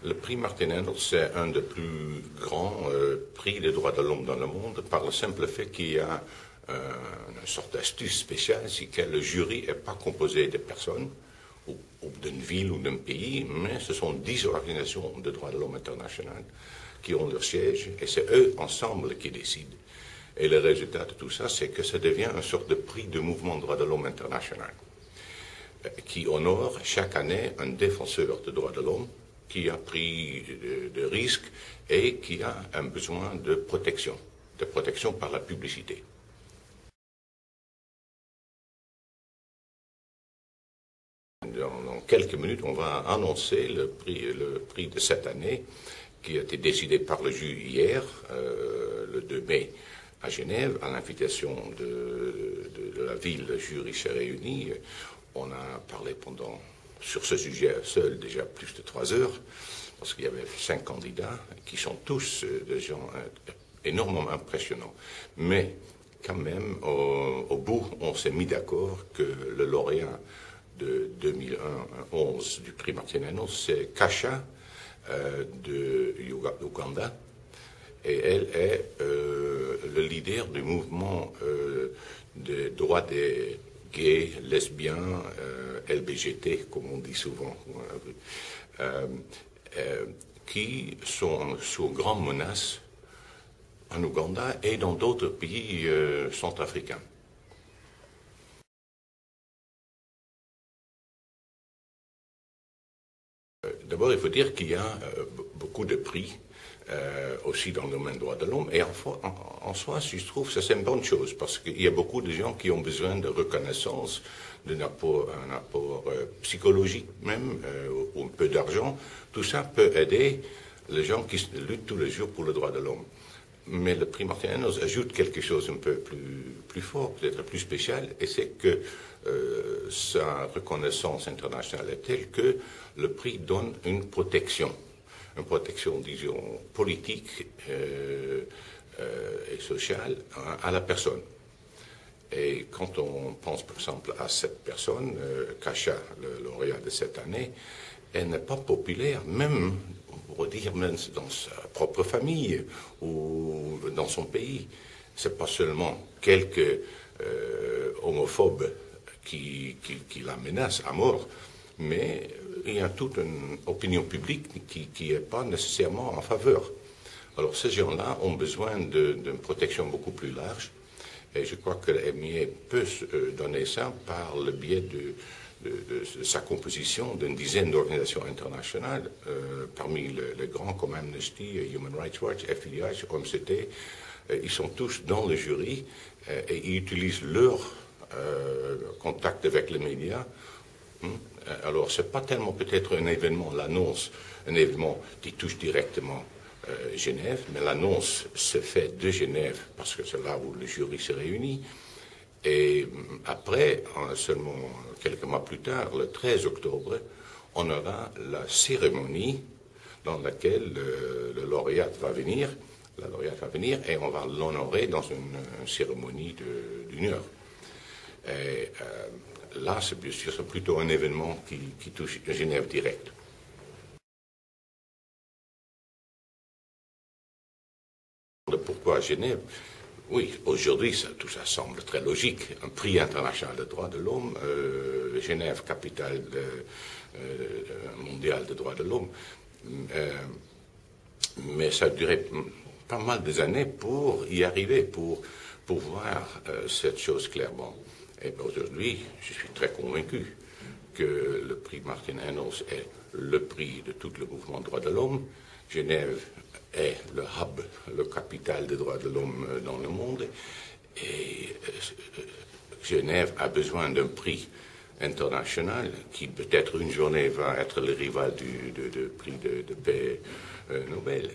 Le prix Martin Ennals, c'est un des plus grands prix des droits de l'homme dans le monde par le simple fait qu'il y a une sorte d'astuce spéciale, c'est que le jury n'est pas composé de personnes ou d'une ville ou d'un pays, mais ce sont 10 organisations de droits de l'homme internationales qui ont leur siège et c'est eux ensemble qui décident. Et le résultat de tout ça, c'est que ça devient une sorte de prix de mouvement de droits de l'homme international qui honore chaque année un défenseur des droits de l'homme qui a pris de risques et qui a un besoin de protection par la publicité. Dans quelques minutes, on va annoncer le prix de cette année qui a été décidé par le jury hier, le 2 mai, à Genève, à l'invitation de la ville. Le jury s'est réuni. On a parlé sur ce sujet seul déjà plus de 3 heures, parce qu'il y avait 5 candidats qui sont tous des gens énormément impressionnants. Mais quand même, au bout, on s'est mis d'accord que le lauréat de 2011 du prix Martin Ennals, c'est Kasha de Ouganda. Et elle est le leader du mouvement des droits des gays, lesbiens, LBGT, comme on dit souvent, qui sont sous grande menace en Ouganda et dans d'autres pays centrafricains. D'abord, il faut dire qu'il y a beaucoup de prix aussi dans le domaine des droits de l'homme. Et en soi, je trouve que c'est une bonne chose, parce qu'il y a beaucoup de gens qui ont besoin de reconnaissance, d'un apport psychologique même, ou un peu d'argent. Tout ça peut aider les gens qui luttent tous les jours pour le droit de l'homme. Mais le prix Martin Ennals ajoute quelque chose un peu plus fort, peut-être plus spécial, et c'est que sa reconnaissance internationale est telle que le prix donne une protection, disons, politique et sociale à la personne. Et quand on pense, par exemple, à cette personne, Kasha, le lauréat de cette année, elle n'est pas populaire, même, on pourrait dire, même dans sa propre famille ou dans son pays. C'est pas seulement quelques homophobes qui la menacent à mort, mais il y a toute une opinion publique qui n'est pas nécessairement en faveur. Alors ces gens-là ont besoin d'une protection beaucoup plus large, et je crois que l'MIA peut donner ça par le biais de sa composition d'une dizaine d'organisations internationales, parmi les grands comme Amnesty, Human Rights Watch, FIDH, OMCT. Ils sont tous dans le jury et ils utilisent leur contact avec les médias. Alors, ce n'est pas tellement peut-être un événement, l'annonce, un événement qui touche directement Genève, mais l'annonce se fait de Genève, parce que c'est là où le jury se réunit. Et après, seulement quelques mois plus tard, le 13 octobre, on aura la cérémonie dans laquelle le lauréat va venir, la lauréate va venir, et on va l'honorer dans une cérémonie d'1 heure. Et là, c'est bien sûr plutôt un événement qui touche Genève direct. Pourquoi Genève? Oui, aujourd'hui, tout ça semble très logique. Un prix international de droits de l'homme, Genève, capitale mondiale des droits de l'homme. Mais ça a duré pas mal des années pour y arriver, pour voir cette chose clairement. Et aujourd'hui, je suis très convaincu que le prix Martin Ennals est le prix de tout le mouvement des droits de l'homme. Genève est le hub, le capital des droits de l'homme dans le monde. Et Genève a besoin d'un prix international qui peut-être une journée va être le rival du prix de paix Nobel.